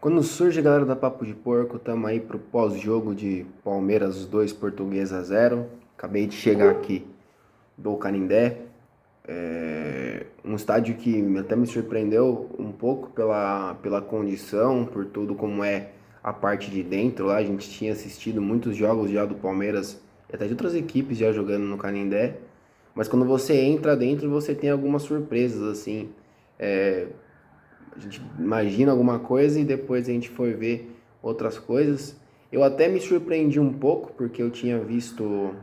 Quando surge, galera da Papo de Porco, tamo aí pro pós-jogo de Palmeiras 2, Portuguesa 0. Acabei de chegar aqui do Canindé, um estádio que até me surpreendeu um pouco pela condição, por tudo como é a parte de dentro lá. A gente tinha assistido muitos jogos já do Palmeiras e até de outras equipes já jogando no Canindé, mas quando você entra dentro você tem algumas surpresas assim. É, a gente imagina alguma coisa e depois a gente foi ver outras coisas. Eu até me surpreendi um pouco, porque eu tinha visto,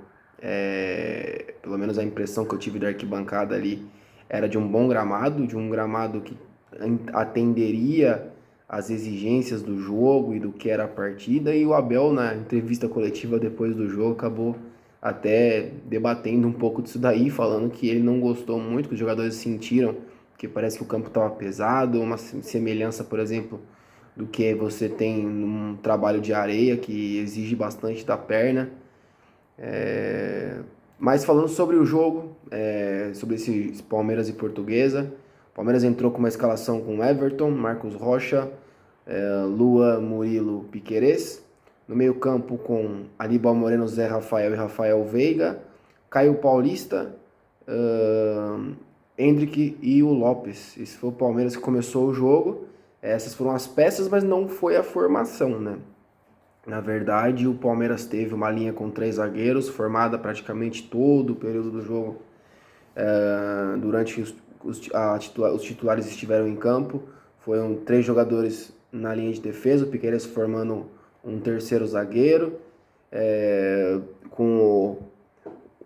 pelo menos a impressão que eu tive da arquibancada ali, era de um gramado que atenderia às exigências do jogo e do que era a partida. E o Abel, na entrevista coletiva depois do jogo, acabou até debatendo um pouco disso daí, falando que ele não gostou muito, que os jogadores sentiram que parece que o campo estava pesado, uma semelhança, por exemplo, do que você tem num trabalho de areia que exige bastante da perna. Mas falando sobre o jogo, sobre esse Palmeiras e Portuguesa, o Palmeiras entrou com uma escalação com Everton, Marcos Rocha, Lua, Murilo, Piquerez. No meio campo com Aníbal Moreno, Zé Rafael e Rafael Veiga. Caio Paulista, Hendrick e o Lopes. Esse foi o Palmeiras que começou o jogo. Essas foram as peças, mas não foi a formação, né? Na verdade, o Palmeiras teve uma linha com 3 zagueiros, formada praticamente todo o período do jogo. Durante os titulares estiveram em campo. Foram 3 jogadores na linha de defesa, o Piqueires formando um terceiro zagueiro, com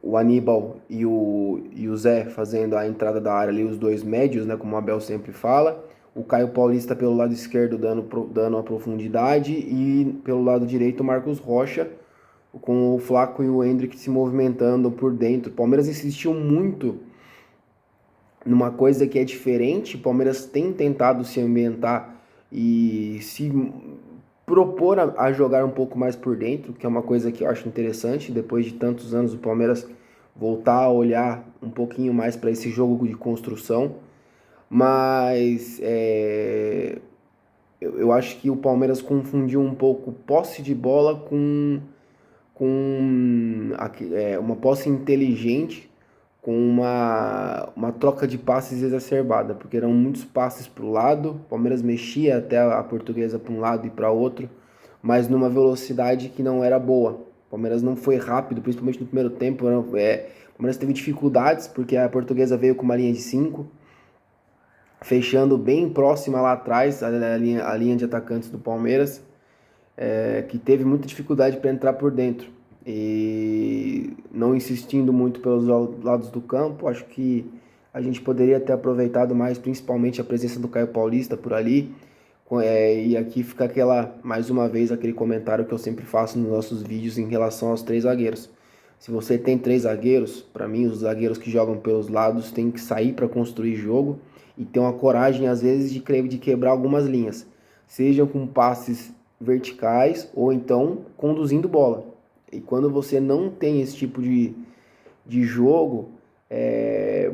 o Aníbal e o Zé fazendo a entrada da área ali, os dois médios, né, como o Abel sempre fala. O Caio Paulista pelo lado esquerdo dando a profundidade e pelo lado direito o Marcos Rocha com o Flaco e o Hendrick se movimentando por dentro. O Palmeiras insistiu muito numa coisa que é diferente. O Palmeiras tem tentado se ambientar e se propor a jogar um pouco mais por dentro, que é uma coisa que eu acho interessante. Depois de tantos anos, o Palmeiras voltar a olhar um pouquinho mais para esse jogo de construção. Mas eu acho que o Palmeiras confundiu um pouco posse de bola com uma posse inteligente, com uma troca de passes exacerbada, porque eram muitos passes para o lado, o Palmeiras mexia até a Portuguesa para um lado e para outro, mas numa velocidade que não era boa. O Palmeiras não foi rápido, principalmente no primeiro tempo. O Palmeiras teve dificuldades, porque a Portuguesa veio com uma linha de 5, fechando bem próxima lá atrás, a linha de atacantes do Palmeiras, que teve muita dificuldade para entrar por dentro. E não insistindo muito pelos lados do campo, acho que a gente poderia ter aproveitado mais, principalmente a presença do Caio Paulista por ali. E aqui fica mais uma vez, aquele comentário que eu sempre faço nos nossos vídeos em relação aos 3 zagueiros. Se você tem 3 zagueiros, para mim, os zagueiros que jogam pelos lados têm que sair para construir jogo e ter uma coragem, às vezes, de quebrar algumas linhas, sejam com passes verticais ou então conduzindo bola. E quando você não tem esse tipo de jogo,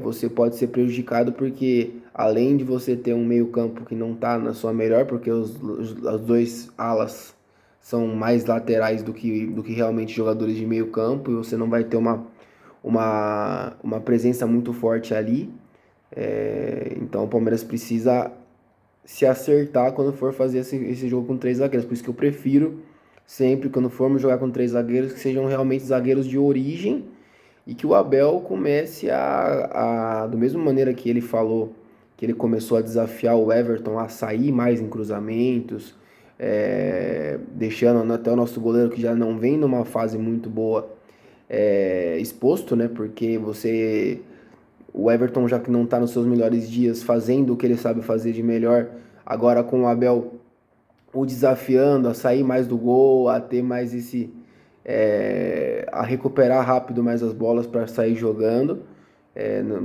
você pode ser prejudicado, porque além de você ter um meio campo que não está na sua melhor, porque os 2 alas são mais laterais do que realmente jogadores de meio campo, e você não vai ter uma presença muito forte ali. Então o Palmeiras precisa se acertar quando for fazer esse jogo com 3 zagueiros. Por isso que eu prefiro sempre, quando formos jogar com 3 zagueiros, que sejam realmente zagueiros de origem, e que o Abel comece da mesma maneira que ele falou, que ele começou a desafiar o Everton a sair mais em cruzamentos, deixando até o nosso goleiro, que já não vem numa fase muito boa, exposto, né? Porque o Everton, já que não está nos seus melhores dias, fazendo o que ele sabe fazer de melhor, agora com o Abel o desafiando a sair mais do gol, a ter mais a recuperar rápido mais as bolas para sair jogando.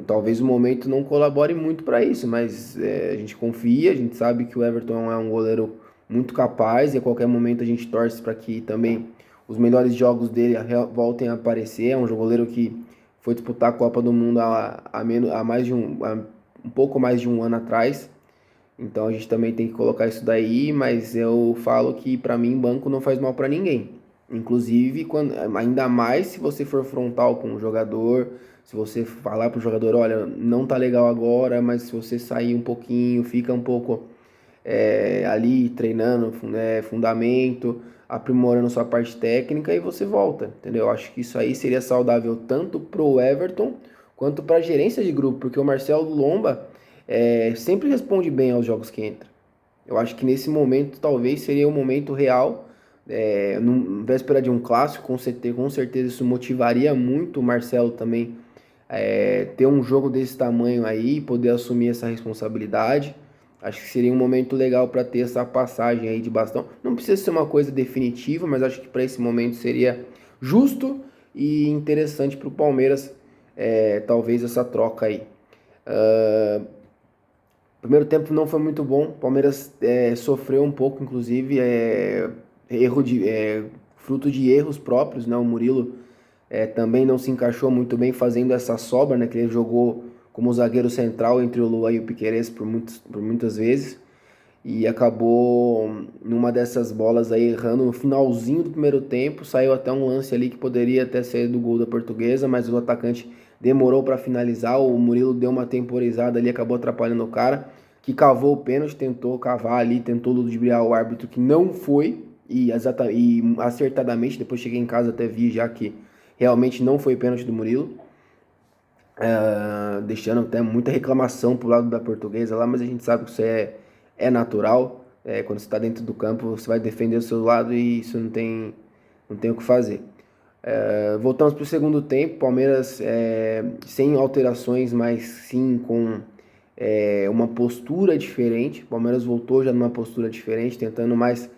Talvez o momento não colabore muito para isso, mas a gente confia, a gente sabe que o Everton é um goleiro muito capaz, e a qualquer momento a gente torce para que também os melhores jogos dele voltem a aparecer. É um goleiro que foi disputar a Copa do Mundo há um pouco mais de um ano atrás, Então a gente também tem que colocar isso daí, mas eu falo que para mim banco não faz mal para ninguém. Inclusive, quando, ainda mais se você for frontal com o jogador, se você falar pro jogador, olha, não tá legal agora, mas se você sair um pouquinho, fica um pouco ali treinando fundamento, aprimorando sua parte técnica e você volta, entendeu? Eu acho que isso aí seria saudável tanto pro Everton quanto para a gerência de grupo, porque o Marcelo Lomba sempre responde bem aos jogos que entra. Eu acho que nesse momento talvez seria o momento real, no véspera de um clássico, com certeza isso motivaria muito o Marcelo também ter um jogo desse tamanho aí, poder assumir essa responsabilidade. Acho que seria um momento legal para ter essa passagem aí de bastão. Não precisa ser uma coisa definitiva, mas acho que para esse momento seria justo e interessante para o Palmeiras, talvez essa troca aí. O primeiro tempo não foi muito bom. O Palmeiras sofreu um pouco, inclusive, fruto de erros próprios, né? O Murilo também não se encaixou muito bem fazendo essa sobra, né? Que ele jogou como zagueiro central entre o Luan e o Piquerez por muitas vezes. E acabou numa dessas bolas aí errando no finalzinho do primeiro tempo. Saiu até um lance ali que poderia até ser do gol da Portuguesa, mas o atacante demorou para finalizar. O Murilo deu uma temporizada ali, acabou atrapalhando o cara, que cavou o pênalti, tentou cavar ali, tentou ludibriar o árbitro, que não foi. E acertadamente, depois cheguei em casa até vi já que realmente não foi pênalti do Murilo. Deixando até muita reclamação pro lado da Portuguesa lá, mas a gente sabe que isso é natural. Quando você está dentro do campo, você vai defender o seu lado e isso não tem o que fazer. Voltamos para o segundo tempo, Palmeiras sem alterações, mas sim com uma postura diferente. O Palmeiras voltou já numa postura diferente, tentando mais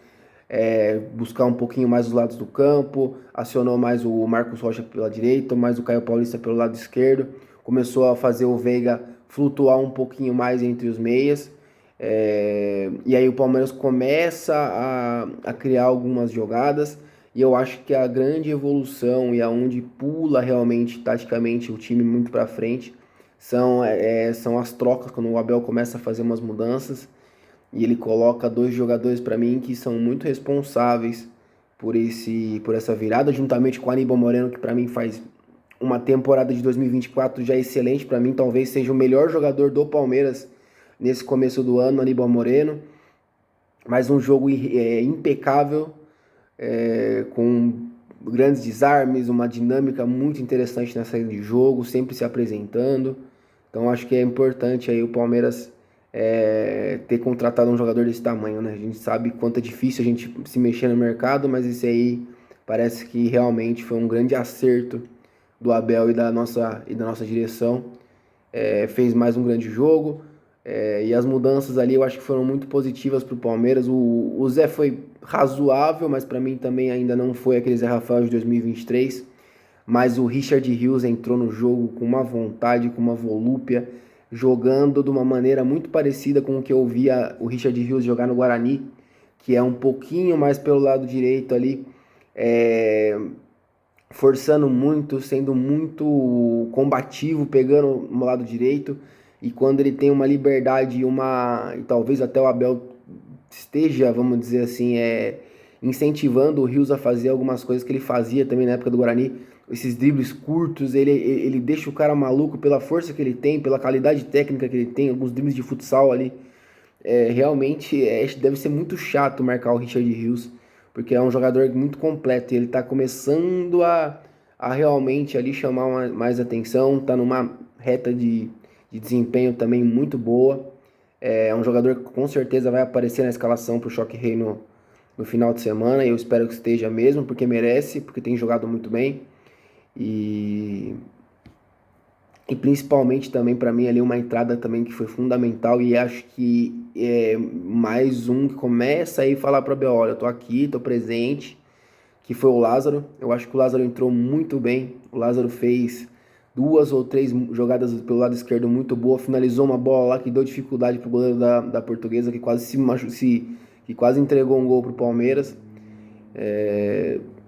buscar um pouquinho mais os lados do campo, acionou mais o Marcos Rocha pela direita, mais o Caio Paulista pelo lado esquerdo, começou a fazer o Veiga flutuar um pouquinho mais entre os meias, e aí o Palmeiras começa a criar algumas jogadas, e eu acho que a grande evolução e aonde pula realmente taticamente o time muito para frente são as trocas, quando o Abel começa a fazer umas mudanças, e ele coloca dois jogadores para mim que são muito responsáveis por essa virada, juntamente com o Aníbal Moreno, que para mim faz uma temporada de 2024 já excelente, para mim talvez seja o melhor jogador do Palmeiras nesse começo do ano, Aníbal Moreno. Mais um jogo impecável, com grandes desarmes, uma dinâmica muito interessante na saída de jogo, sempre se apresentando. Então acho que é importante aí o Palmeiras ter contratado um jogador desse tamanho, né? A gente sabe quanto é difícil a gente se mexer no mercado, mas esse aí parece que realmente foi um grande acerto do Abel e da nossa direção. Fez mais um grande jogo, e as mudanças ali eu acho que foram muito positivas para o Palmeiras. O Zé foi razoável, mas para mim também ainda não foi aquele Zé Rafael de 2023. Mas o Richard Rios entrou no jogo com uma vontade, com uma volúpia, jogando de uma maneira muito parecida com o que eu via o Richard Rios jogar no Guarani, que é um pouquinho mais pelo lado direito ali, forçando muito, sendo muito combativo, pegando no lado direito, e quando ele tem uma liberdade e talvez até o Abel esteja, vamos dizer assim, incentivando o Rios a fazer algumas coisas que ele fazia também na época do Guarani, esses dribles curtos, ele deixa o cara maluco pela força que ele tem, pela qualidade técnica que ele tem, alguns dribles de futsal ali. Realmente deve ser muito chato marcar o Richard Rios, porque é um jogador muito completo e ele está começando a realmente ali chamar mais atenção, está numa reta de desempenho também muito boa. É um jogador que com certeza vai aparecer na escalação para o Choque Rei no final de semana, e eu espero que esteja mesmo, porque merece, porque tem jogado muito bem. E, e principalmente também para mim ali uma entrada também que foi fundamental, e acho que é mais um que começa aí a falar para Abel, olha, eu tô aqui, tô presente, que foi o Lázaro. Eu acho que o Lázaro entrou muito bem. O Lázaro fez 2 ou 3 jogadas pelo lado esquerdo muito boa, finalizou uma bola lá que deu dificuldade pro goleiro da Portuguesa, que quase que quase entregou um gol pro Palmeiras.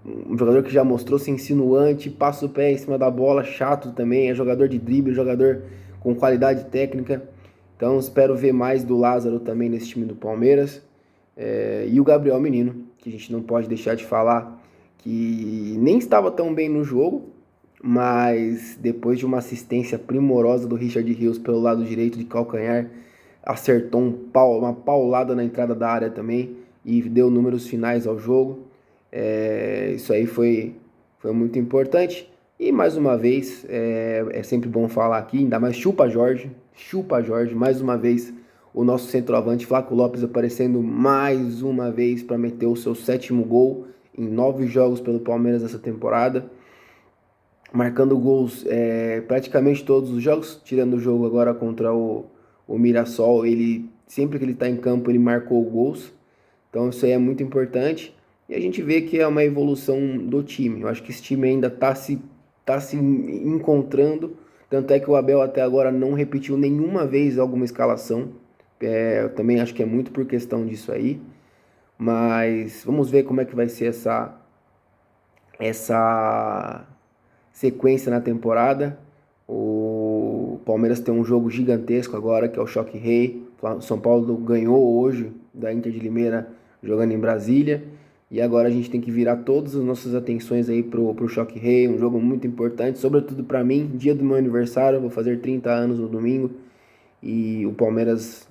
Um jogador que já mostrou ser insinuante, passa o pé em cima da bola, chato também, é jogador de drible, jogador com qualidade técnica. Então espero ver mais do Lázaro também nesse time do Palmeiras. E o Gabriel Menino, que a gente não pode deixar de falar, que nem estava tão bem no jogo, mas depois de uma assistência primorosa do Richard Rios pelo lado direito de calcanhar, acertou uma paulada na entrada da área também e deu números finais ao jogo. Isso aí foi muito importante. E mais uma vez, é sempre bom falar aqui, ainda mais chupa Jorge, mais uma vez o nosso centroavante Flaco Lopes aparecendo mais uma vez para meter o seu 7º gol em 9 jogos pelo Palmeiras essa temporada, marcando gols praticamente todos os jogos, tirando o jogo agora contra o Mirassol. Ele, sempre que ele está em campo, ele marcou gols, então isso aí é muito importante. E a gente vê que é uma evolução do time. Eu acho que esse time ainda está se encontrando, tanto é que o Abel até agora não repetiu nenhuma vez alguma escalação. Eu também acho que é muito por questão disso aí, mas vamos ver como é que vai ser essa sequência na temporada. O Palmeiras tem um jogo gigantesco agora, que é o Choque Rei. O São Paulo ganhou hoje da Inter de Limeira, jogando em Brasília. E agora a gente tem que virar todas as nossas atenções aí pro Choque Rei, um jogo muito importante, sobretudo para mim, dia do meu aniversário, vou fazer 30 anos no domingo. E o Palmeiras,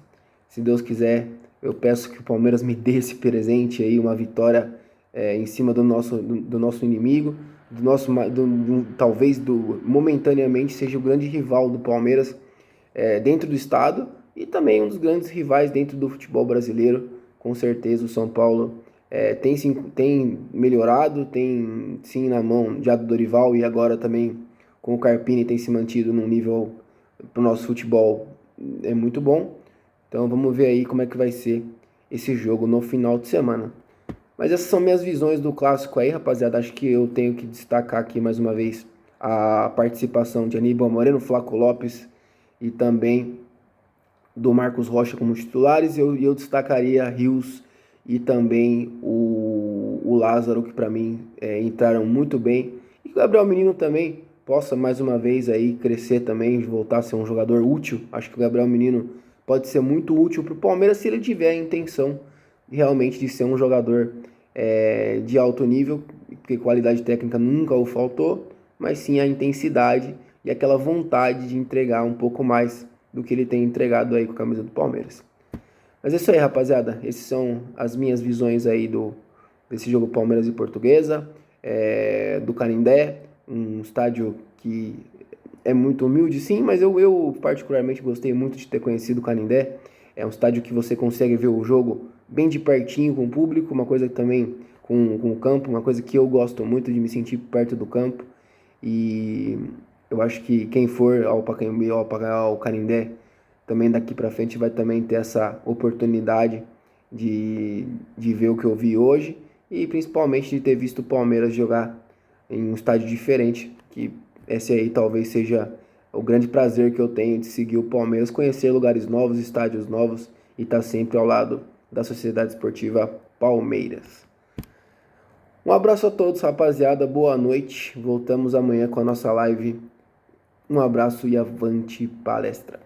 se Deus quiser, eu peço que o Palmeiras me dê esse presente aí, uma vitória em cima do nosso inimigo, talvez momentaneamente seja o grande rival do Palmeiras dentro do estado e também um dos grandes rivais dentro do futebol brasileiro. Com certeza o São Paulo tem melhorado, tem sim na mão já do Dorival e agora também com o Carpini tem se mantido num nível para o nosso futebol muito bom. Então vamos ver aí como é que vai ser esse jogo no final de semana. Mas essas são minhas visões do clássico aí, rapaziada. Acho que eu tenho que destacar aqui mais uma vez a participação de Aníbal Moreno, Flaco Lopes e também do Marcos Rocha como titulares. Eu destacaria Rios e também o Lázaro, que para mim entraram muito bem. E o Gabriel Menino também possa mais uma vez aí crescer também, voltar a ser um jogador útil. Acho que o Gabriel Menino pode ser muito útil para o Palmeiras se ele tiver a intenção realmente de ser um jogador de alto nível, porque qualidade técnica nunca o faltou, mas sim a intensidade e aquela vontade de entregar um pouco mais do que ele tem entregado aí com a camisa do Palmeiras. Mas é isso aí, rapaziada. Essas são as minhas visões aí desse jogo Palmeiras e Portuguesa, do Canindé, um estádio que é muito humilde, sim, mas eu particularmente gostei muito de ter conhecido o Canindé. É um estádio que você consegue ver o jogo bem de pertinho com o público, uma coisa que também com o campo, uma coisa que eu gosto muito de me sentir perto do campo. E eu acho que quem for ao Pacaembu, ao Canindé, também daqui para frente vai também ter essa oportunidade de ver o que eu vi hoje e principalmente de ter visto o Palmeiras jogar em um estádio diferente, que esse aí talvez seja o grande prazer que eu tenho de seguir o Palmeiras, conhecer lugares novos, estádios novos e estar sempre ao lado da Sociedade Esportiva Palmeiras. Um abraço a todos, rapaziada, boa noite, voltamos amanhã com a nossa live. Um abraço e avante palestra.